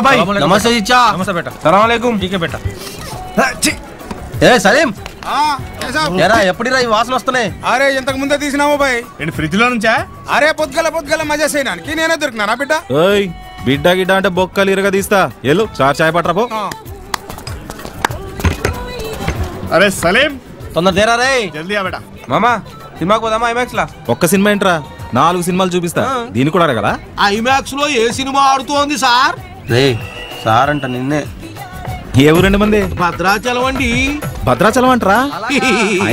బాబాయ్. నమస్తే ఇచ్చా. నమస్తే బేటా. సలాం అలైకుం. ఠీకే బేటా. ఏ సలీం, ఎరా ఎప్పుడిరా ఈ వాసన వస్తున్నాయి? అరే ఇంతకు ముందే తీసినామో బాయ్. ఏంటి ఫ్రిడ్జ్ లో నుంచా? అరే పొద్దుగల మజా చేయడానికి నేనే దొరికినా బిడ్డ. ఓయ్ బిడ్డ గిడ్డ అంటే బొక్కలు ఇరగా తీస్తా. ఎల్లు చాయ్ పట్టరా పో. అరే సలీం తొందర తేరా రే. జల్దీ ఆ బేటా. మామా సినిమాకి పోదామా ఐమాక్స్ లా? ఒక్క సినిమా ఏంట్రా, 4 సినిమాలు చూపిస్తా. దీన్ని కూడా అడగలా? ఐమాక్స్ లో ఏ సినిమా ఆడుతోంది సార్? రే సార్ అంట నిన్నే. ఏ ఊరండి మంది? భద్రాచలం అండి. భద్రాచలం అంటరా?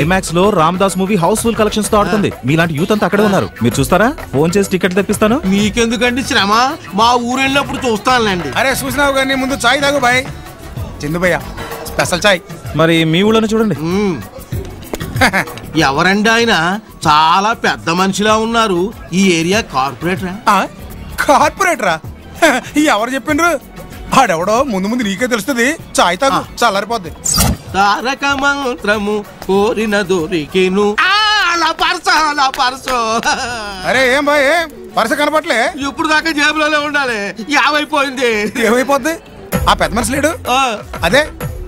ఐమాక్స్ లో రామదాస్ మూవీ హౌస్ఫుల్ కలెక్షన్స్ తో ఆడుతుంది. మీలాంటి యూత్ అంతా అక్కడే ఉన్నారు. మీరు చూస్తారా? ఫోన్ చేసి టికెట్ తెప్పిస్తాను. మీకెందుకండి శ్రమ, మా ఊరు వెళ్ళినప్పుడు చూస్తానులేండి. అరే చూసినావు కానీ ముందు చాయ్ తాగు బాయ్. చిందు భయ్యా స్పెషల్ చాయ్. మరి మీ ఊళ్ళోనే చూడండి. ఎవరండి ఆయన? చాలా పెద్ద మనిషిలా ఉన్నారు. ఈ ఏరియా కార్పొరేటరా? కార్పొరేటరా? ఎవరు చెప్పిండ్రు? ఆడెవడో ముందు నీకే తెలుస్తుంది. చాయ్ తాగు చల్లారిపోద్ది. తారక మంత్రము కోరిన దొరికేను. అరే ఏం బాయ్, పరస కనపట్లే? ఇప్పుడు దాకా జేబులోనే ఉండాలి. ఏమైపోయింది? ఏమైపోద్ది? ఆ పెద్ద మనిషి లేడు, అదే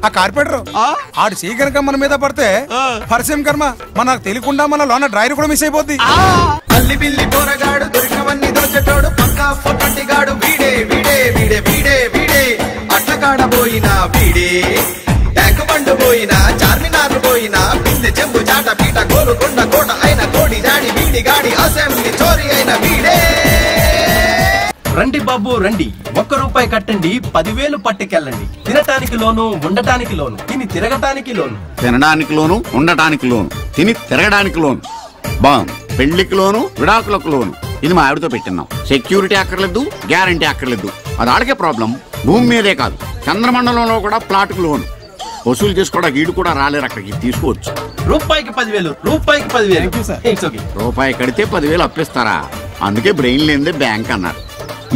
ఆ కార్పొరేటర్. ఆడు చేయి కనుక మన మీద పడితే పరిచయం కర్మ మనకు తెలియకుండా మన లోన డ్రైవర్ కూడా మిస్ అయిపోద్ది. అల్లి బిల్లి పోరగాడు దొరికవన్నీ దోచెటోడు పక్కా పొట్టంటిగాడు వీడే వీడే వీడే వీడే వీడే అట్లకాడ పోయినా వీడే ట్యాంకు బండు పోయినా చార్మినార్ పోయినా పిల్లె చెంబు చాట పీట గోలుకొండ కోట అయిన కోడి జాడి వీడి గాడి అసెంబ్లీ చోరీ అయిన వీడే. రండి బాబు రండి, ₹1 కట్టండి, 10,000 పట్టుకెళ్ళండి. తినటానికి లోను, ఉండటానికి లోను, తిని తిరగటానికి లోను. తినడానికి లోను, ఉండటానికి లోను, తిని తిరగడానికి లోను. బాగుంది. పెళ్లికి లోను, విడాకులకు లోను. ఇది మా ఆవిడతో పెట్టినాం. సెక్యూరిటీ అక్కర్లేదు, గ్యారంటీ అక్కర్లేదు. అది ఆడకే ప్రాబ్లం. భూమి మీదే కాదు, చంద్రమండలంలో కూడా ప్లాట్కు లోను. వసూలు చేసుకోవడానికి వీడు కూడా రాలేరు, అక్కడికి తీసుకోవచ్చు. రూపాయికి 10,000. రూపాయి కడితే 10,000 అప్పిస్తారా? అందుకే బ్రెయిన్ లేనిదే బ్యాంక్ అన్నారు.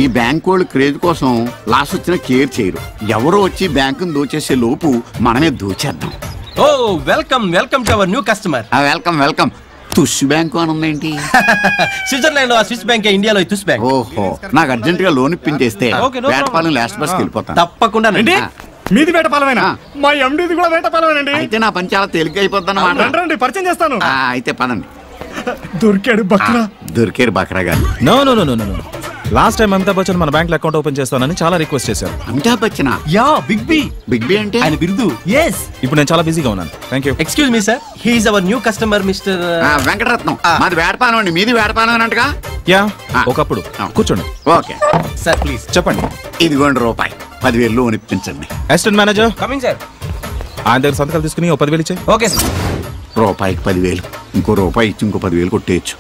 ఈ బ్యాంక్ వాళ్ళు క్రేజ్ కోసం లాస్ వచ్చిన కేర్ చేయరు. ఎవరో వచ్చి బ్యాంకును దోచేసే లోపు మనమే దోచేద్దాం. Oh welcome welcome to our new customer. Welcome welcome. తుష్ బ్యాంకు అని ఉందేంటి? స్విట్జర్లాండ్ స్విస్ బ్యాంక్, ఇండియాలో తుష్ బ్యాంక్. ఓహో, నాకు అర్జెంట్ గా లోన్ ఇప్పించేస్తే వేటపాలెం లాస్ట్ బస్ వెళ్ళిపోతాను. తప్పకుండా. మీది వేటపాలమేనా? మా ఎండిది కూడా వేటపాలమేనండి. అయితే నా పని చాలా తేలిక అయిపోద్ది అన్నమాట. పరిచయం చేస్తాను. అయితే పదండి. దొరికాడు బక్రా. దొరికారు బక్రా గారు. No no no no no. Last time Amitabh Bachchan మన బ్యాంక్ అకౌంట్ ఓపెన్ చేస్తానని చాలా రిక్వెస్ట్ చేశారు. Amitabh Bachchan? Yeah, big B. Big B అంటే ఆయన బిరుదు. yes. ఇప్పుడు నేను చాలా బిజీగా ఉన్నాను. Thank you. Excuse me sir, he is our new customer mister Venkataratnam. మాది వేటపాలెం అండి. మీది వేటపాలెం అన్నట్టుగా? యా, ఒకప్పుడు. కూర్చోండి. Okay sir please. చెప్పండి. ఇదిగోండి రూపాయి, 10,000 లోన్ ఇప్పించండి. Assistant manager coming sir. ఆయన దగ్గర సంతకాలు తీసుకుని 10,000 ఇచ్చే. Okay sir. రూపాయికి 10,000, ఇంకో రూపాయి ఇచ్చి ఇంకో 10,000 కొట్టేయచ్చు.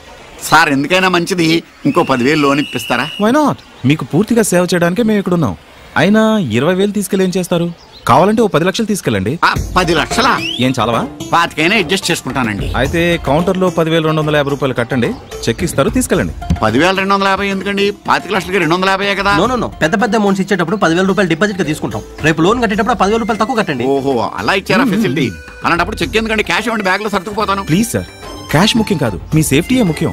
సార్ ఎందుకైనా మంచిది ఇంకో 10,000 లోన్ ఇప్పిస్తారా? Why not? మీకు పూర్తిగా సేవ చేయడానికే మేము ఇక్కడ ఉన్నాం. అయినా 20,000 తీసుకెళ్ళి ఏం చేస్తారు? కావాలంటే 10 లక్షలు తీసుకెళ్ళండి. 10 లక్షలా? ఏం చాలవా? 25 అడ్జస్ట్ చేసుకుంటానండి. అయితే కౌంటర్ లో 10,250 కట్టండి, చెక్ ఇస్తారు, తీసుకెళ్ళండి. 10,250 ఎందుకండి? 25 లక్షలకి 250 కదా? నో పెద్ద పెద్ద అమౌంట్స్ ఇచ్చేటప్పుడు 10,000 రూపాయలు డిపాజిట్ గా తీసుకుంటాం. రేపు లోన్ కట్టేటప్పుడు 10,000 రూపాయలు తక్కువ కట్టండి. ఓహో, అలా ఇచ్చారా ఫెసిలిటీ? అలాంటప్పుడు చెక్ ఎందుకండి? క్యాష్ ఇవ్వండి, బ్యాగ్ లో సర్దుకుపోతాను. ప్లీజ్ సార్, క్యాష్ ముఖ్యం కాదు, మీ సేఫ్టీయే ముఖ్యం.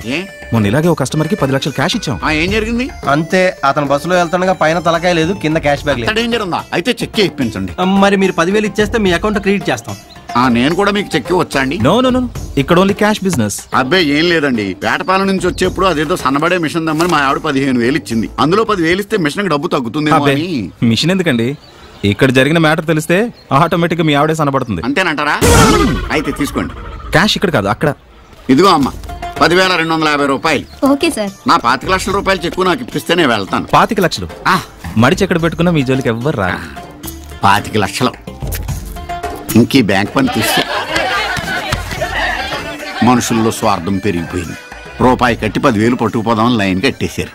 మొన్న ఇలాగే ఒక కస్టమర్ కి 10 లక్షలు క్యాష్ ఇచ్చాం. ఏం జరిగింది? అంతే, అతను బస్సులో వెళ్తుండగా పైన తలకాయ లేదు, కింద క్యాష్ బ్యాగ్ లేదు. డేంజర్ ఉందా? అయితే చెక్ ఇప్పించండి. మరి మీరు 10,000 ఇచ్చేస్తే మీ అకౌంట్ క్రెడిట్ చేస్తాం. నేను కూడా మీకు చెక్ వచ్చా అండి? నో నో నో, ఇక్కడ ఓన్లీ క్యాష్ బిజినెస్. అబ్బాయి ఏం లేదండి, వేటపాలెం నుంచి వచ్చేప్పుడు అదేదో సన్నబడే మిషన్ దమ్మని మా ఆవిడ 15,000 ఇచ్చింది. అందులో 10,000 ఇస్తే మిషన్ డబ్బు తగ్గుతుంది. మిషన్ ఎందుకండి? ఇక్కడ జరిగిన మ్యాటర్ తెలిస్తే ఆటోమేటిక్ గా మీ ఆవిడే సనబడుతుంది. అంతేనంటారా? అయితే తీసుకోండి. క్యాష్ ఇక్కడ కాదు, అక్కడ. ఇదిగో అమ్మ, 10,250 రూపాయలు. Okay sir. నా 25 లక్షల రూపాయలు చెక్కు నాకు ఇప్పిస్తే నేను వెళ్తాను. 25 లక్షలు మడిచి ఎక్కడ పెట్టుకున్నా మీ జోలికి ఎవ్వరు రా. 25 లక్షలు ఇంకీ బ్యాంక్ పని తీస్తే మనుషుల్లో స్వార్థం పెరిగిపోయింది. రూపాయి కట్టి 10,000 పట్టుకుపోదామని లైన్ కట్టేశారు.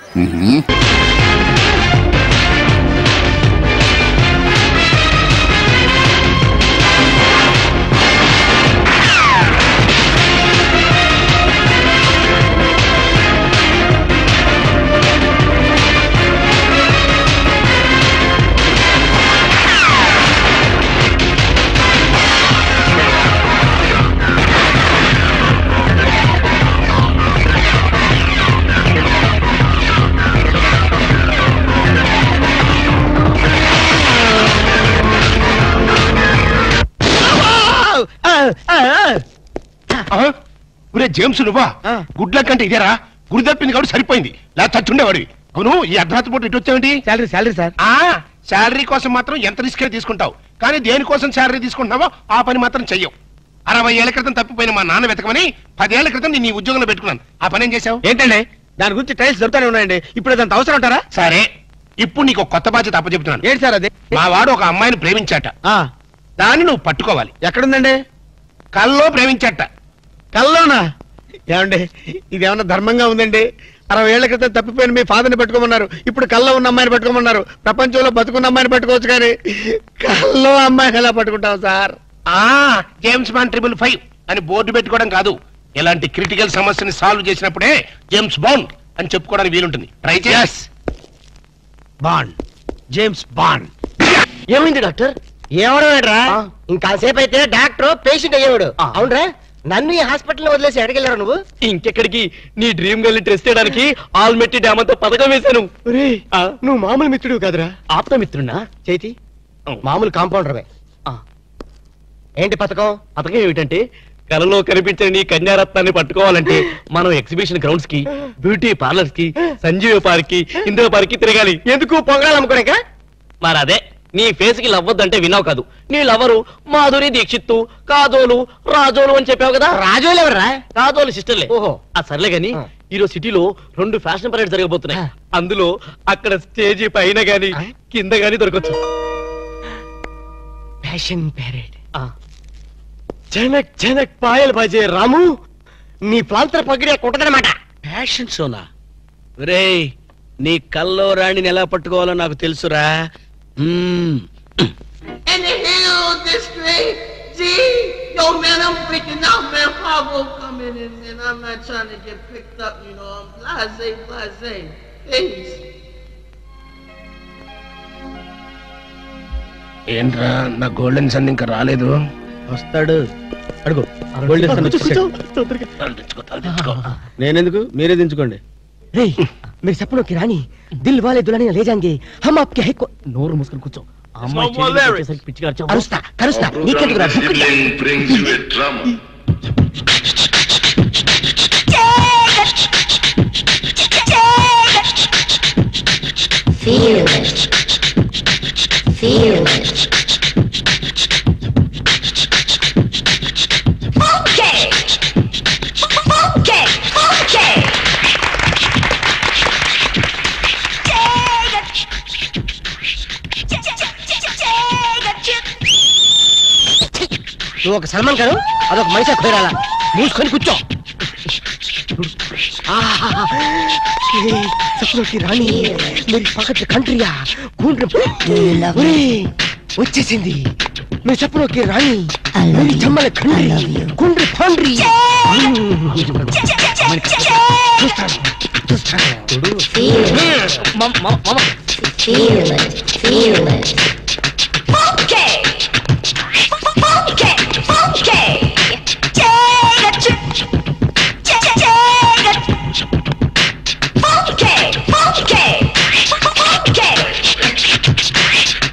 ఒరే జేమ్స్ నువ్వా గుడ్ల కంటే ఇదేరా గుడి తప్పింది కాబట్టి సరిపోయింది లేదా చచ్చుండేవాడివి అవును ఈ అర్ధరాత్రి పూట ఇటు వచ్చావేంటి శాలరీ సార్ శాలరీ కోసం మాత్రం ఎంత రిస్క్ తీసుకుంటావు కానీ దేనికోసం శాలరీ తీసుకుంటున్నావో ఆ పని మాత్రం చెయ్యవు 60 ఏళ్ల క్రితం తప్పిపోయిన మా నాన్న వెతకమని 10 ఏళ్ల క్రితం నేను ఈ ఉద్యోగంలో పెట్టుకున్నాను ఆ పని ఏం చేశావు ఏంటండి దాని గురించి టైల్స్ దొరుకుతానే ఉన్నాయండి ఇప్పుడు అదంత అవసరం ఉంటారా సరే ఇప్పుడు నీకు కొత్త బాధ్యత అప్పచెప్తున్నాను ఏంటి సార్ అది మా వాడు ఒక అమ్మాయిని ప్రేమించాట దాన్ని నువ్వు పట్టుకోవాలి ఎక్కడుందండి కల్లో ప్రేమించాట కల్లోనా ఏమండి ఇదేమన్నా ధర్మంగా ఉందండి 60 ఏళ్ల క్రితం తప్పిపోయిన మీ ఫాదర్ని పెట్టుకోమన్నారు ఇప్పుడు కల్లో ఉన్న అమ్మాయిని పెట్టుకోమన్నారు ప్రపంచంలో బతుకున్న అమ్మాయిని పెట్టుకోవచ్చు కానీ కల్లో అమ్మాయిని ఎలా పట్టుకుంటాం సార్ జేమ్స్ బాండ్ 555 అని బోర్డు పెట్టుకోవడం కాదు ఇలాంటి క్రిటికల్ సమస్యని సాల్వ్ చేసినప్పుడే జేమ్స్ బాండ్ అని చెప్పుకోవడానికి వీలుంటుంది ట్రై చేస్ బాండ్ జేమ్స్ బాండ్ ఏమైంది డాక్టర్ ఏమడరా ఇంకాసేపు అయితే డాక్టర్ పేషెంట్ అయ్యేవాడు అవునరా నన్ను ఈ హాస్పిటల్ వదిలేసి ఎడగెళ్ళారు నువ్వు ఇంకెక్కడికి నీ డ్రీమ్ గర్ల్ టెస్ట్ చేయడానికి ఆల్మెట్టి డ్యామ్ అంతా పథకం వేశాను నువ్వు మామూలు మిత్రుడు కాదురా ఆప్త మిత్రున్నా చేతి మామూలు కాంపౌండర్వే ఏంటి పథకం పథకం ఏమిటంటే కలలో కనిపించిన నీ కన్యారత్నాన్ని పట్టుకోవాలంటే మనం ఎగ్జిబిషన్ గ్రౌండ్స్ కి బ్యూటీ పార్లర్స్ కి సంజీవ పార్క్ కి ఇందిరా పార్క్ కి తిరగాలి ఎందుకు పొంగడాలు అమ్ముకోలేక మరి అదే నీ ఫేస్ కి లవ్వద్దంటే విన్నావు కాదు నీ లవరు మాధురి దీక్షిత్తు కాజోలు రాజోలు అని చెప్పావు కదా రాజోలు ఎవరా కాజోలు సిస్టర్లే ఓహో ఆ సర్లే గాని ఈరోజు సిటీలో 2 ఫ్యాషన్ పరేడ్ జరగబోతున్నాయి అందులో అక్కడ స్టేజీ పైన గాని కింద గాని దొరకచ్చు ఫ్యాషన్ పరేడ్ జనక్ జనక్ పాయల్ బాజే రాము నీ ప్రాంతర పగిడే కొట్టదనమాట ఫ్యాషన్ షోనా రేయ్ నీ కల్లో రాణిని ఎలా పట్టుకోవాలో నాకు తెలుసురా In the hill district, G, yo man, I'm freaking out, man. Fargo coming in, and I'm not trying to get picked up, you know. I'm blase. Please. ఏంట్రా నా గోల్డెన్ సన్ ఇంకా రాలేదు వస్తాడు అడుగు నేనెందుకు మీరే దించుకోండి मेरे सपनों की रानी दिल वाले दुल्हनिया ले जाएंगे हम आपके है को నోరు మూసుకొని కూర్చో పిచ్చిగా కరుస్తా కరుస్తా నీకెందుకు రా Feel it. Feel it. Okay. Okay. Okay. నువ్వు ఒక సల్మాన్ గారు అదొక మనిషి ఖోరాలా మూసుకొని కూర్చో सपनों की रानी मेरी पकड़ कंट्रिया వచ్చేసింది मेरे सपनों की रानी मेरी Chambal Khandri कुंड्री फंड्री Feel it. Feel it. Okay. Okay. Okay.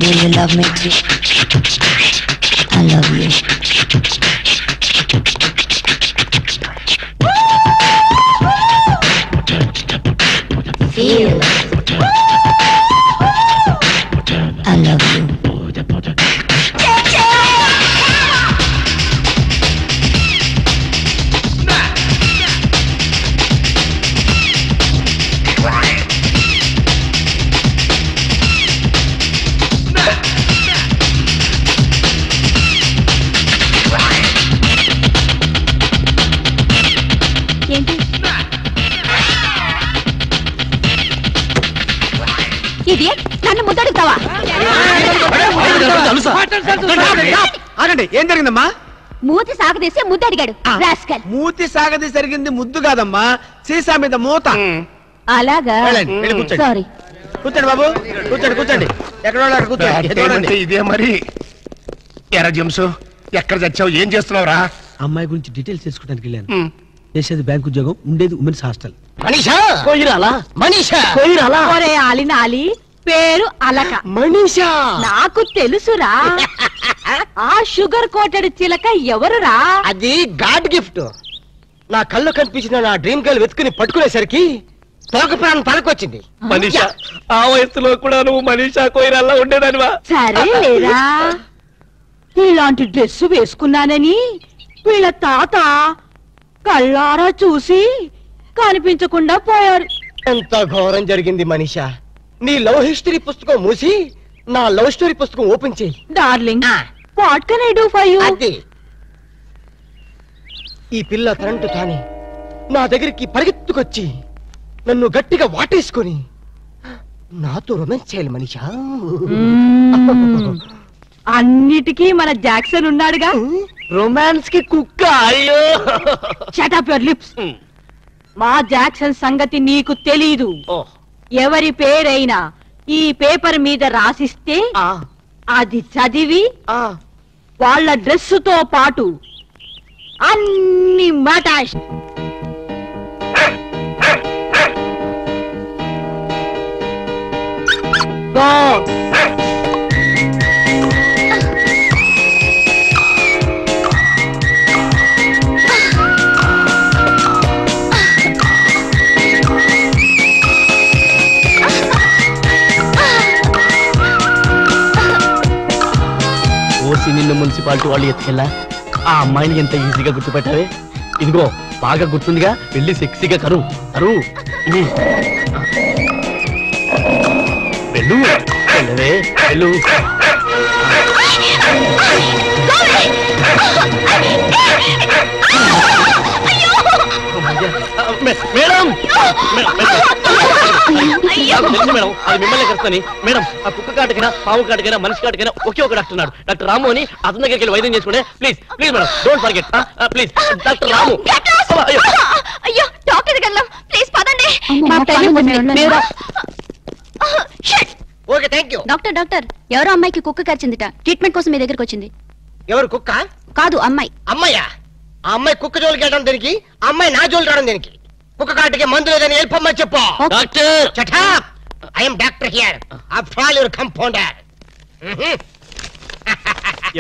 Do you love me too? I love you. Feel it. I love you. నన్ను ముద్దడుగుతావా? ఆగండి, ఏం జరిగిందమ్మా? మూతి సాగదీసి ముద్దడిగాడు రాస్కల్. మూతి సాగదీసి జరిగింది ముద్దు కాదమ్మా, సీసా మీద మూత. అలాగా? సారీ. కూర్చోండి బాబు, కూర్చోండి కూర్చోండి. ఎక్కడ కూర్చోండి. ఇదే మరి ఎరా జంసు, ఎక్కడ చచ్చావు, ఏం చేస్తున్నావురా? అమ్మాయి గురించి డీటెయిల్స్ తెలుసుకోవడానికి వెళ్ళాను. చేసేది బ్యాంక్ ఉద్యోగం, ఉండేది ఉమెన్స్ హాస్టల్. మనీషా కొయిరాలా, మనీషా కొయిరాలా. ఒరే ఆలినాలి, పేరు అలక. మనీషా నాకు తెలుసురా. ఆ షుగర్ కోటెడ్ చిలక ఎవరురా? అది గాడ్ గిఫ్ట్. నా కళ్ళు కనిపించిన నా డ్రీమ్ గర్ల్ వెతుకుని పట్టుకునేసరికి తోక ప్రాణం తలకొచ్చింది. మనీషా, ఆ వయసులో కూడా నువ్వు మనీషా కోయిరల్లా ఉండేదానివా? సరే లేరా, ఇలాంటి డ్రెస్ వేసుకున్నానని వీళ్ళ తాత కళ్ళారా చూసి కనిపించకుండా పోయారు. ఎంత ఘోరం జరిగింది మనీషా. నీ లవ్ హిస్టరీ పుస్తకం మూసి నా లవ్ స్టోరీ పుస్తకం ఓపెన్ చేయి. Darling, what can I do for you? అది ఈ పిల్ల కరెంటు తాని నా దగ్గరికి పరిగెత్తుకొచ్చి నన్ను గట్టిగా వాటేసుకొని నాతో రొమాన్స్ చేయాలి మనీషా. అన్నిటికీ మన జాక్సన్ ఉన్నాడుగా. రొమాన్స్ కి కుక్క. అయ్యో, షట్ అప్ యువర్ లిప్స్. మా జాక్సన్ సంగతి నీకు తెలీదు. ఎవరి పేరైనా ఈ పేపర్ మీద రాసిస్తే అది చదివి వాళ్ళ డ్రెస్సుతో పాటు అన్ని మటాష్ నిన్ను మున్సిపాలిటీ వాళ్ళు ఎత్తుకెళ్ళా ఆ అమ్మాయిని ఎంత ఈజీగా గుర్తుపెట్టావే. ఇదిగో బాగా గుర్తుందిగా, వెళ్ళి సెక్సీగా కరు కరు వెళ్ళు వెళ్ళవే వెళ్ళు. మేడం మేడం, అది మిమ్మల్ని కలుస్తాని మేడం. ఆ కుక్క కాటకైనా పాము కాటకైనా మనిషి కాటకైనా ఒకే ఒక డాక్టర్ ఉన్నాడు, డాక్టర్ రాము అని. అతని దగ్గరికి వెళ్ళి వైద్యం చేసుకుంటే please please madam, don't forget please. Doctor Ramu. అయ్యో డాక్టర్ దగ్గర ప్లీజ్ పదండి. Okay thank you. Doctor doctor, ఎవరో అమ్మాయికి కుక్క కరిచిందిట, ట్రీట్మెంట్ కోసం మీ దగ్గరకు వచ్చింది. ఎవరు కుక్క? కాదు అమ్మాయి. అమ్మాయా? ఆ అమ్మాయి కుక్క జోలికి వెళ్ళడం దేనికి? ఆ అమ్మాయి నా జోలికి రావడం దేనికి? కుక్క కాటికి మందు లేదని వెళ్ళిపోమ్మని చెప్పు. Doctor shut up, I am doctor here, after all your compounder.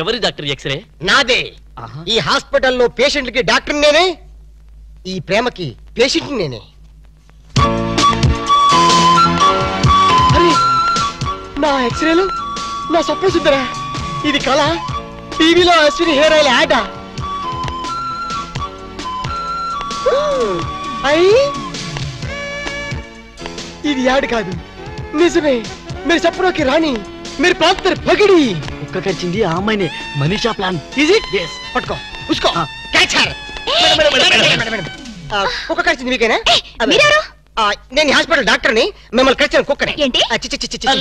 ఎవరి డాక్టర్? ఎక్స్రే నాదే. ఈ హాస్పిటల్లో పేషెంట్లకి డాక్టర్ నేనే, ఈ ప్రేమకి పేషెంట్ నేనే. అరే నా ఎక్స్రేలు నా స్వప్న సుందరా, ఇది కళ? టీవీలో అశ్విని హెయిర్ ఆయిల్ యాడ్. ఇది యాడ్ కాదు, నిజమే. మీరు చెప్పడానికి రాణి, మీరు ప్రాంతర్ పగిడి. కుక్క కరిచింది ఆ అమ్మాయినే. Manisha plan. Is it? yes. పట్టుకో ఉస్కో క్యాచ్ హర్. కుక్క కరిచింది మీకేనా? నేను హాస్పిటల్ డాక్టర్ని, మిమ్మల్ని కరిచిన కుక్కని.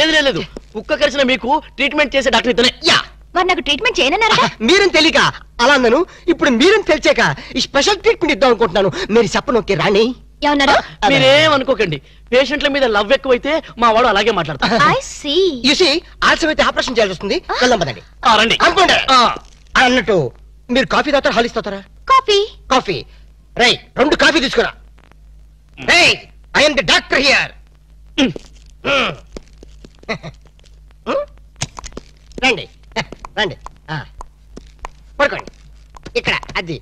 లేదు లేదు, కుక్క కరిచిన మీకు ట్రీట్మెంట్ చేసే డాక్టర్ ఇతనే. యా, మరి నాకు ట్రీట్మెంట్ చేయనన్నారా? మీరని తెలియక అలా అన్నాను. ఇప్పుడు మీరని తెలిసాక ఈ స్పెషల్ ట్రీట్మెంట్ ఇద్దాం అనుకుంటున్నాను. మీరు చెప్పనొక్కే రాణి. ఏమన్నారు? మీరేమనుకోకండి, పేషెంట్ల మీద లవ్ ఎక్కువైతే మా వాడు అలాగే మాట్లాడతారు. ఆలస్యమైతే ఆపరేషన్ చేయాల్సి వస్తుంది. వెళ్దాం పదండి. రండి. అన్నట్టు మీరు కాఫీ తాగుతారా, హాలిస్ తాగుతారా? కాఫీ. కాఫీ రై, 2 కాఫీ తీసుకురా. I am the doctor here. రండి రండి, పడుకోండి ఇక్కడ. అది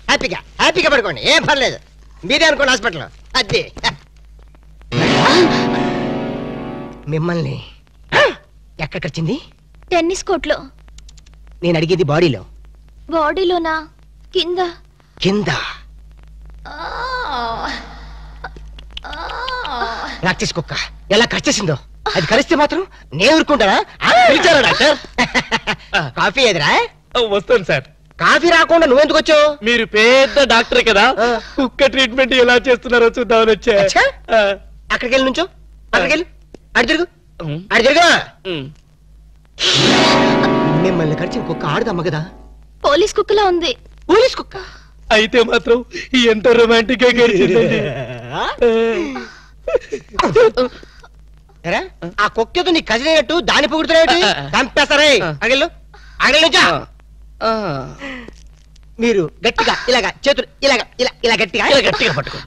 హ్యాపీగా హ్యాపీగా పడుకోండి, ఏం పర్లేదు. మీరే అనుకోండి హాస్పిటల్. అది మిమ్మల్ని ఎక్కడ కరిచింది? టెన్నిస్ కోర్ట్లో. నేను అడిగేది బాడీలో. బాడీలోనా? కింద. కింద? ప్రాక్టీస్ కుక్క ఎలా కరిచేసిందో. అది కరిస్తే మాత్రం నేను ఊరుకుంటానా? పిలిచారా డాక్టర్? కాఫీ ఎదురా? వస్తాను సార్. కాఫీ రాకుండా నువ్వెందుకు వచ్చావు? మీరు పెద్ద డాక్టర్ కదా, కుక్క ట్రీట్మెంట్ ఎలా చేస్తున్నారో చూద్దామని వచ్చా. అక్కడికి వెళ్ళి నుంచో, అక్కడికి వెళ్ళి అడి తిరుగు, అడి తిరుగు. మిమ్మల్ని కరిచిన కుక్క ఆడదమ్మ కదా? పోలీస్ కుక్కలా ఉంది. పోలీస్ కుక్క అయితే మాత్రం ఎంత రొమాంటిక్ గా గడిచిందండి. ఆ కుక్కతో నీ కజినట్టు దాన్ని పొగుడుతున్నాయి. చంపేస్తారే. అగలు అగలు. మీరు గట్టిగా ఇలాగా చేతులు ఇలాగా ఇలా ఇలా గట్టిగా గట్టిగా పట్టుకో.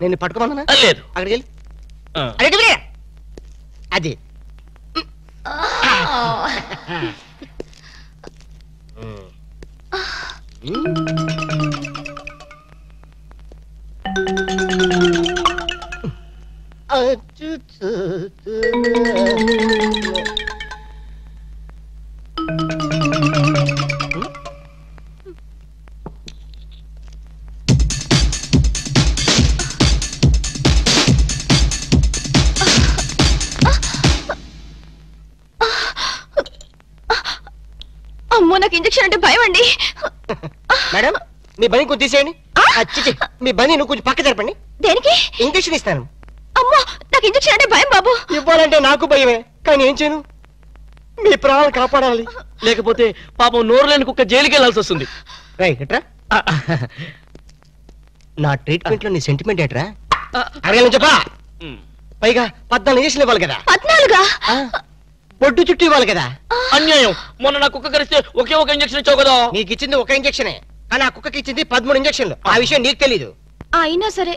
నేను పట్టుకోమన్నా? లేదు. అక్కడికి వెళ్ళి అక్కడికి అది అమ్మో నాకు ఇంజెక్షన్ అంటే భయం అండి. మేడం మీ బని కొంచెం తీసేయండి. మీ బని నువ్వు కొంచెం పక్క జరపండి. దేనికి? ఇంజెక్షన్ ఇస్తాను. అమ్మో నాకు ఇంజెక్షన్ అంటే భయం బాబు. ఇవ్వాలంటే నాకు భయమే, కానీ ఏం చేయను, మీ ప్రాణాలు కాపాడాలి. లేకపోతే పాపం నోరు లేని కుక్క జైలుకి వెళ్లాల్సి వస్తుంది. ఎట్రా నా ట్రీట్మెంట్ లో నీ సెంటిమెంట్ ఏట్రా? అడగలను చెప్పా. పైగా 14 ఇంజక్షన్లు ఇవ్వాలి కదా. 14గా? బొడ్డు చుట్టూ ఇవ్వాలి కదా. అన్యాయం. మొన్న నా కుక్క కరిస్తే ఒకే ఒక ఇంజక్షన్ ఇచ్చావు కదా. నీకు ఇచ్చింది ఒక ఇంజక్షనే, కానీ ఆ కుక్కకి ఇచ్చింది 13 ఇంజక్షన్లు. ఆ విషయం నీకు తెలీదు. అయినా సరే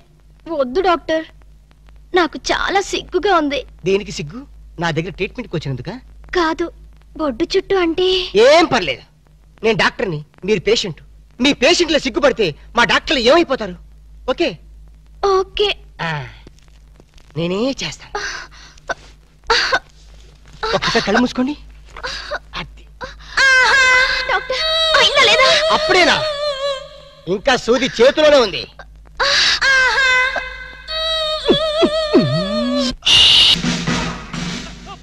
వద్దు డాక్టర్, నాకు చాలా సిగ్గుగా ఉంది. దేనికి సిగ్గు? నా దగ్గర ట్రీట్మెంట్కి వచ్చినందుక? కాదు, బొడ్డు చుట్టూ అంటే. ఏం పర్లేదు, నేను డాక్టర్ని, మీరు పేషెంట్. మీ పేషెంట్ల సిగ్గుపడితే మా డాక్టర్లు ఏమైపోతారు? ఓకే ఓకే నేనే చేస్తాను. ఒక్కసారి కళ్ళు మూసుకోండి. అప్పుడేనా? ఇంకా సూది చేతిలోనే ఉంది.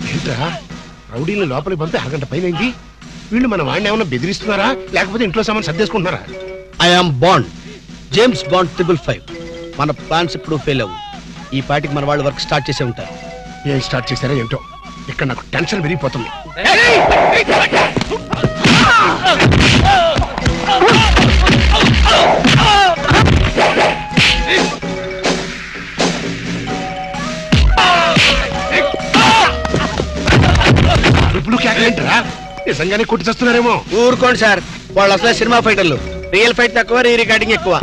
ఏంట్రా రౌడీని లోపలికి పంపి అరగంట పైనైంది. వీళ్ళు మన వాడిని ఏమైనా బెదిరిస్తున్నారా, లేకపోతే ఇంట్లో సామాన్ సర్దేసుకుంటున్నారా? I am Bond, James Bond 555. మన ప్లాన్స్ ఇప్పుడు ఫెయిల్ అవ్వు. ఈ పార్టీకి మన వాళ్ళు వర్క్ స్టార్ట్ చేసే ఉంటారు. ఏం స్టార్ట్ చేశారో ఏంటో, ఇక్కడ నాకు టెన్షన్ పెరిగిపోతుంది. అరుపులు కేకలేంటరా? నిజంగానే కొట్టి చేస్తున్నారేమో. ఊరుకోండి సార్, వాళ్ళు అసలే సినిమా ఫైటర్లు. రియల్ ఫైట్ తక్కువ, రీ రికార్డింగ్ ఎక్కువ.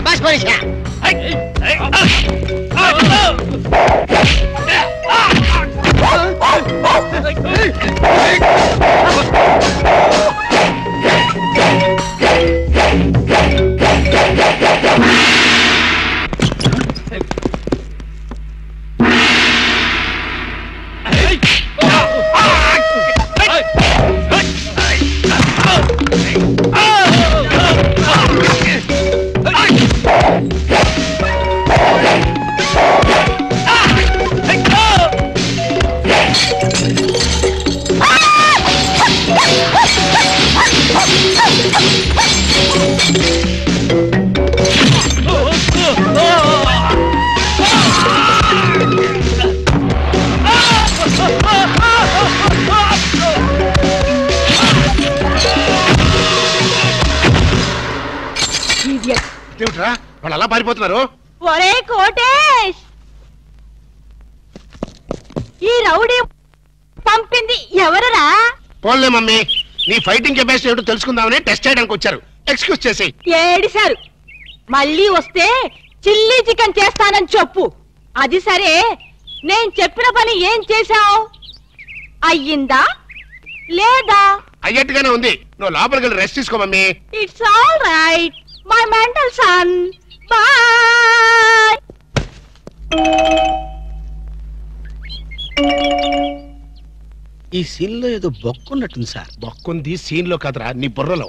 వాళ్ళు అలా పారిపోతున్నారు. ఒరే కోటేష్, ఈ రౌడీ పంపింది ఎవరరా? పోన్లే మమ్మీ, నీ ఫైటింగ్ కెపాసిటీ ఏమిటో తెలుసుకుందామని టెస్ట్ చేయడానికి వచ్చారు. ఎక్స్క్యూజ్ చేసి. ఏడిశారు. మళ్ళీ వస్తే చిల్లీ చికెన్ చేస్తానని చెప్పు. అది సరే, నేను చెప్పిన పని ఏం చేశావు? అయ్యిందా లేదా? అయ్యట్టుగానే ఉంది. నువ్వు లోపలికి వెళ్ళి రెస్ట్ తీసుకో mummy. It's all right my mental son. Bye. ఈ సీన్ లో ఏదో బొక్కున్నట్టుంది సార్. బొక్కుంది సీన్ లో కాదురా, నీ బుర్రలో.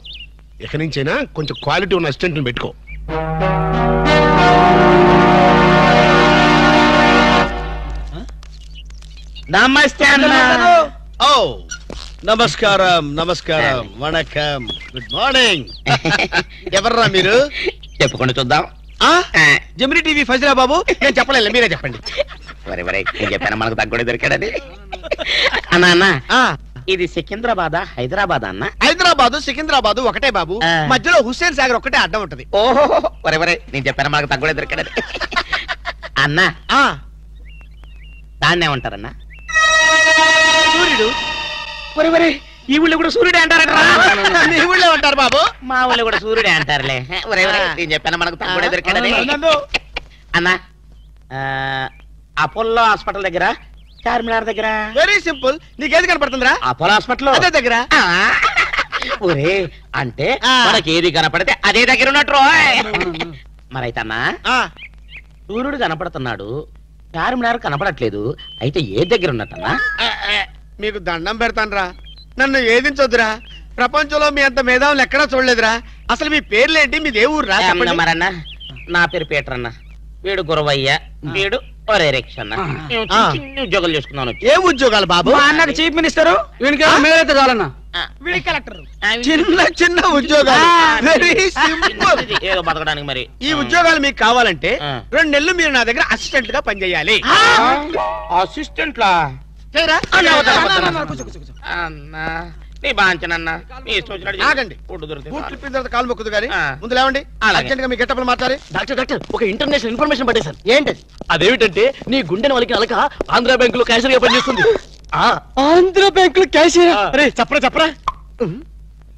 ఎక్కడి నుంచైనా కొంచెం క్వాలిటీ ఉన్న అసిస్టెంట్ పెట్టుకో. నమస్తే అన్న. ఓ నమస్కారం, నమస్కారం, వణకం, గుడ్ మార్నింగ్. ఎవర్రా మీరు? చెప్పుకుంటూ చూద్దాం. జమిని టీవీ ఫజరా బాబు. నేను చెప్పలేదు, మీరే చెప్పండి. నేను చెప్పాను మనకు తగ్గుడే దొరికాడని. అన్నా అన్న, ఇది సికింద్రాబాద్ హైదరాబాద్ అన్న? హైదరాబాద్ సికింద్రాబాద్ ఒకటే బాబు, మధ్యలో హుస్సేన్ సాగర్ ఒకటే అడ్డం ఉంటది. ఓహో వరే నేను చెప్పాను మనకు తగ్గుడే దొరికాడని. అన్నా దాన్నే ఉంటారన్నా? సూర్యుడు. వరే ఈ ఊళ్ళో కూడా సూర్యుడే అంటారట. మీ ఊళ్ళో ఉంటారు బాబు. మా ఊళ్ళో కూడా సూర్యుడే అంటారులే. నేను చెప్పాను మనకు తగ్గుడే దొరికాడని. అన్నా అపోలో హాస్పిటల్ దగ్గర, చార్మినార్ దగ్గర. Very simple. నీకేది కనపడుతుందిరా? అపోలో హాస్పిటల్ అదే దగ్గర. ఒరే అంటే మనకి ఏది కనపడితే అదే దగ్గర ఉన్నట్టు మరైతన్నా సూర్యుడు కనపడుతున్నాడు చార్మినార్ కనపడట్లేదు అయితే ఏ దగ్గర ఉన్నట్టన్నా మీకు దండం పెడతానురా నన్ను ఏదించొద్దురా ప్రపంచంలో మీ అంత మేధావులు ఎక్కడా చూడలేదురా అసలు మీ పేర్లేంటి మీ దేవుడు మరన్నా నా పేరు పీటర్ అన్న వీడు గురవయ్య వీడు ఒరే రిక్షన్న చిన్న ఉద్యోగాలు చేసుకున్నాను ఏ ఉద్యోగాలు బాబు అన్నకు చీఫ్ మినిస్టర్ మేలైతే చాలన్నా కలెక్టర్ చిన్న చిన్న ఉద్యోగాలు వెరీ సింపుల్ ఏదో బతకడానికి మరి ఈ ఉద్యోగాలు మీకు కావాలంటే 2 నెలలు మీరు నా దగ్గర అసిస్టెంట్ గా పనిచేయాలి అసిస్టెంట్ లా అన్నా నీ బాంచనన్నా నీ ఇష్టం వచ్చినట్టు ఆగండి బూట్లు ఇప్పిన తర్వాత కాలు మొక్కుదు కానీ ముందు లేవండి అర్జెంట్ గా మీ గెట్టపలు మాట్లాడి డాక్టర్ ఒక ఇంటర్నేషనల్ ఇన్ఫర్మేషన్ పట్టేశారు ఏంటది అదేమిటంటే నీ గుండెని వాళ్ళకి అలక ఆంధ్ర బ్యాంక్ లో క్యాషియర్ గా పనిచేస్తుంది ఆంధ్ర బ్యాంక్ లో క్యాషియర్ అరే చెప్పరా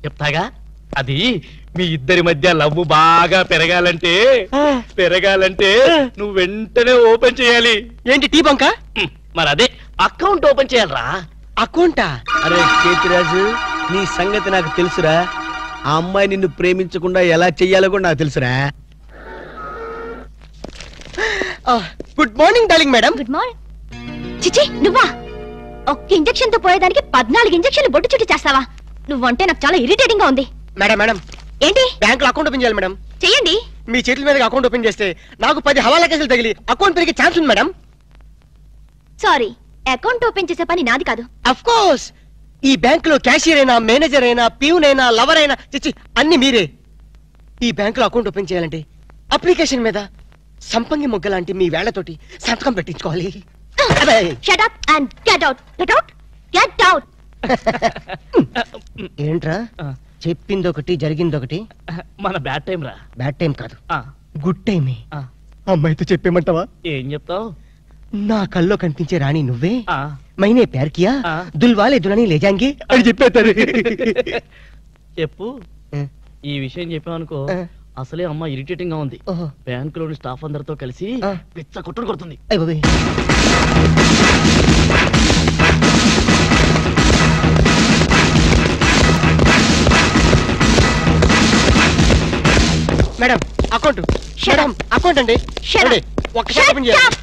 చెప్తాగా అది మీ ఇద్దరి మధ్య లవ్ బాగా పెరగాలంటే నువ్వు వెంటనే ఓపెన్ చేయాలి ఏంటి టీ బంక మరి అదే అకౌంట్ ఓపెన్ చేయాలరా అకౌంటా అరే కేతిరాజు నీ సంగతి నాకు తెలుసురా ఆ అమ్మాయి నిన్ను ప్రేమించకుండా ఎలా చెయ్యాలో కూడా నాకు తెలుసురా good morning darling madam good morning చిచి నువ్వా ఒక్క ఇంజెక్షన్ తో పోయేదానికి 14 ఇంజెక్షన్లు బొట్టు చుట్టూ చేస్తావా నువ్వంటే నాకు చాలా ఇరిటేటింగ్ గా ఉంది మేడం మేడం ఏంటి బ్యాంక్ లో అకౌంట్ ఓపెన్ చేయాలి మేడం చెయ్యండి మీ చేతుల మీద అకౌంట్ ఓపెన్ చేస్తే నాకు 10 హవాలా కేసులు తగిలి అకౌంట్ పెరిగే ఛాన్స్ ఉంది మేడం సారీ అకౌంట్ ఓపెన్ చేసే పని నాది కాదు అఫ్ కోర్స్ ఈ బ్యాంక్ లో క్యాషియర్ అయినా మేనేజర్ అయినా ప్యూన్ అయినా లవర్ అయినా చిచ్చి అన్ని మీరే ఈ బ్యాంక్ లో అకౌంట్ ఓపెన్ చేయాలంటే అప్లికేషన్ మీద సంపంగి మొగ్గ లాంటి మీ వేళ్లతోటి సంతకం పెట్టించుకోవాలి shut up and get out get out ఏంట్రా చెప్పింది ఒకటి జరిగింది ఒకటి మన బ్యాడ్ టైం రా బ్యాడ్ టైం కాదు గుడ్ టైమే అమ్మాయితో చెప్పేమంటావా ఏం చెప్తావు నా కల్లో కనిపించే రాణి నువ్వే మైనే ప్యార్ కియా దుల్వాలే దులని లేజాంగి అని చెప్పేస్తారు చెప్పు ఈ విషయం చెప్పావనుకో అసలే అమ్మ ఇరిటేటింగ్ గా ఉంది బ్యాంక్ లోని స్టాఫ్ అందరితో కలిసి పిచ్చ కొట్టుడు కొడుతుంది మేడం అకౌంట్ మేడం అకౌంట్ అండి ఒక్కసారి ఓపెన్ చేయాలి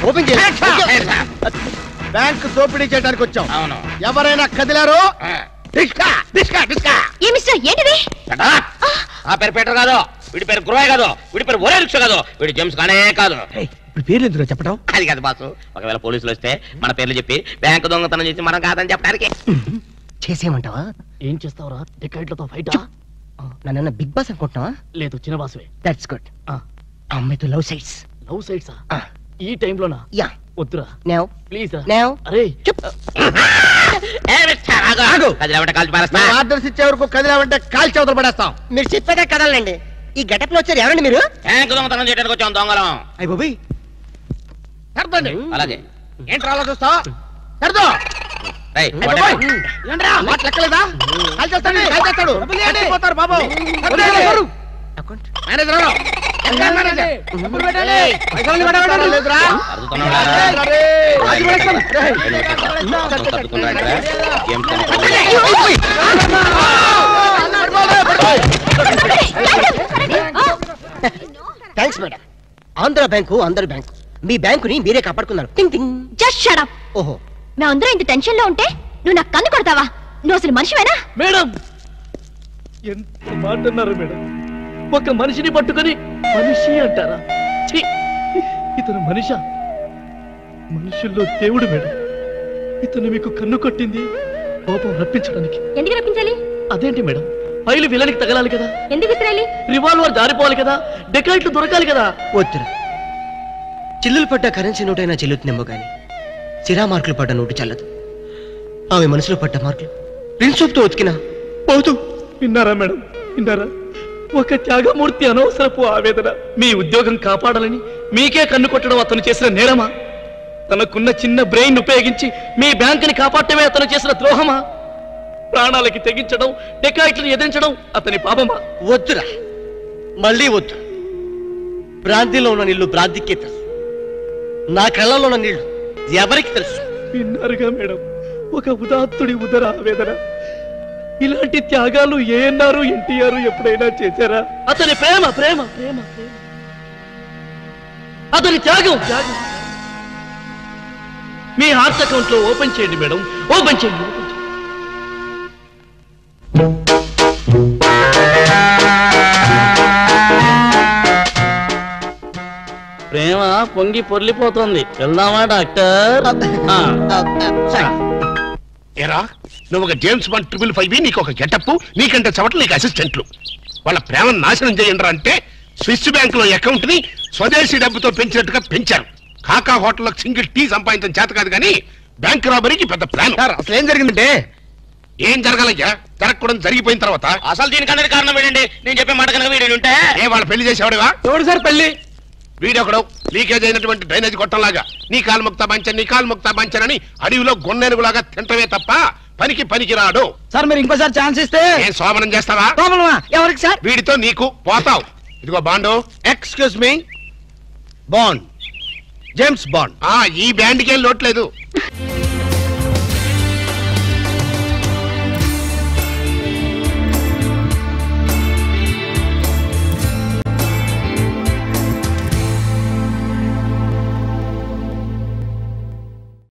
ఓపెన్ చేయాలి బ్యాంక్ దోపిడీ చేయడానికి వచ్చాం ఎవరైనా కదిలారో ఆ పేరు పీటర్ కాదు వీడి పేరు గురవయ్య కాదు వీడి పేరు ఒరే రిక్ష కాదు వీడి జేమ్స్ కానే కాదు ఇప్పుడు పేర్లు ఎందుకు చెప్పడం అది కాదు బాసు ఒకవేళ పోలీసులు వస్తే మన పేర్లు చెప్పి బ్యాంకు దొంగతనం చేసి మనం కాదని చెప్పడానికి చేసేయమంటావా ఏం చేస్తావురా డికాయిట్లతో ఫైట్ నన్ను బిగ్ బాస్ అనుకుంటున్నావా లేదు చిన్న బాసువే దట్స్ గుడ్ అమ్మాయితో లవ్ సైట్స్ ఈ టైంలోనా యా వద్దురా నౌ ప్లీజ్ నౌ అరే ఆర్డర్స్ ఇచ్చే వరకు కదిలామంటే కాల్చి అవతల పడేస్తాం మీరు చెప్పాక కదలండి ఈ గెటప్ లో వచ్చారు ఎవరండి మీరు బ్యాంకు దొంగతనం చేయడానికి వచ్చాం దొంగలం అయ్య బాబోయ్ సర్దండి అలాగే ఏంట్రా అలా చూస్తా సర్దో లెక్కలేదా కాల్చేస్తాడు పోతారు బాబు థ్యాంక్స్ మేడం ఆంధ్ర బ్యాంకు అందరి బ్యాంకు మీ బ్యాంకుని మీరే కాపాడుకున్నారు టింగ్ టింగ్ జస్ట్ షట్ అప్ ఓహో మేమందరం ఇంత టెన్షన్ లో ఉంటే నువ్వు నాకు కన్ను కొడతావా నువ్వు అసలు మనిషివేనా మేడం ఎంత మాట అన్నారు మేడం ఒక మనిషిని పట్టుకొని మనిషి అంటారా ఇతను మనిషా మనుషుల్లో దేవుడు మేడం ఇతను మీకు కన్ను కొట్టింది కోపం రప్పించడానికి ఎందుకు రప్పించాలి అదేంటి మేడం ఫైలు విలనికి తగలాలి కదా ఎందుకు ఇస్రాయలి రివాల్వర్ జారిపోవాలి కదా డెకాయిట్లు దొరకాలి కదా వద్దురా చిల్లులు పడ్డ కరెన్సీ నోటైనా చెల్లుతుందేమో గాని సిరా మార్కులు పడ్డ నోటు చల్లదు ఆమె మనసులో పడ్డ మార్కులు ప్రిన్సోప్తో ఉతికినా పోతూ విన్నారా మేడం విన్నారా ఒక త్యాగమూర్తి అనవసరపు ఆవేదన మీ ఉద్యోగం కాపాడాలని మీకే కన్ను కొట్టడం అతను చేసిన నేరమా తనకున్న చిన్న బ్రెయిన్ ఉపయోగించి మీ బ్యాంకుని కాపాడటమే అతను చేసిన ద్రోహమా ప్రాణాలకి తెగించడం డెకాయిట్లను ఎదిరించడం అతని పాపమా నా కళ్ళలో ఉన్న నీళ్లు ఎవరికి తెలుసు? విన్నారుగా మేడం, ఒక ఉదాత్తుడి ఉదర ఆవేదన. ఇలాంటి త్యాగాలు ఏఎన్ఆర్ ఎన్టీఆర్ ఎప్పుడైనా చేశారా? అతని ప్రేమ ప్రేమ ప్రేమ ప్రేమ, అతని త్యాగం త్యాగం. మీ హార్ట్ అకౌంట్ లో ఓపెన్ చేయండి మేడం, ఓపెన్ చేయండి. ప్రేమ పొంగి పొర్లిపోతుంది. వెళ్దామా డాక్టర్? ఏరా, నువ్వు ఒక జేమ్స్ బాండ్ 555, నీకు ఒక గెటప్, నీకంటే చవట్లు నీకు అసిస్టెంట్లు. వాళ్ళ ప్రేమను నాశనం చేయండి అంటే స్విస్ బ్యాంక్ లో అకౌంట్ ని స్వదేశీ డబ్బుతో పెంచినట్టుగా పెంచారు. కాకా హోటల్లో సింగిల్ టీ సంపాదించడం చేత కాదు కానీ బ్యాంక్ రాబరీకి పెద్ద ప్లాన్. అసలు ఏం జరిగిందంటే ఏం జరగాలయ్యా? జరగకూడదు జరిగిపోయిన తర్వాత అసలు దీనికన్నా కారణం ఏంటండి? నేను చెప్పే మాట కనుక వీడు ఉంటే ఏ వాళ్ళ పెళ్లి చేసేవాడుగా? ఎవడు సార్ పెళ్లి? వీడొకడు లీకేజ్ అయినటువంటి డ్రైనేజ్ గొట్టంలాగా నీ కాలు ముక్తా బంచన్, నీ కాలు ముక్తా బంచన్ అని అడవిలో గొన్నెనుగులాగా తింటమే తప్ప పనికి రాడు. సార్ మీరు ఇంకోసారి ఛాన్స్ ఇస్తే ఏం శోభనం చేస్తావా? ఎవరికి సార్? వీడితో నీకు పోతావు. ఇదిగో bond. Excuse me, bond, James bond. ఈ బ్యాండ్కి ఏం లోట్లేదు.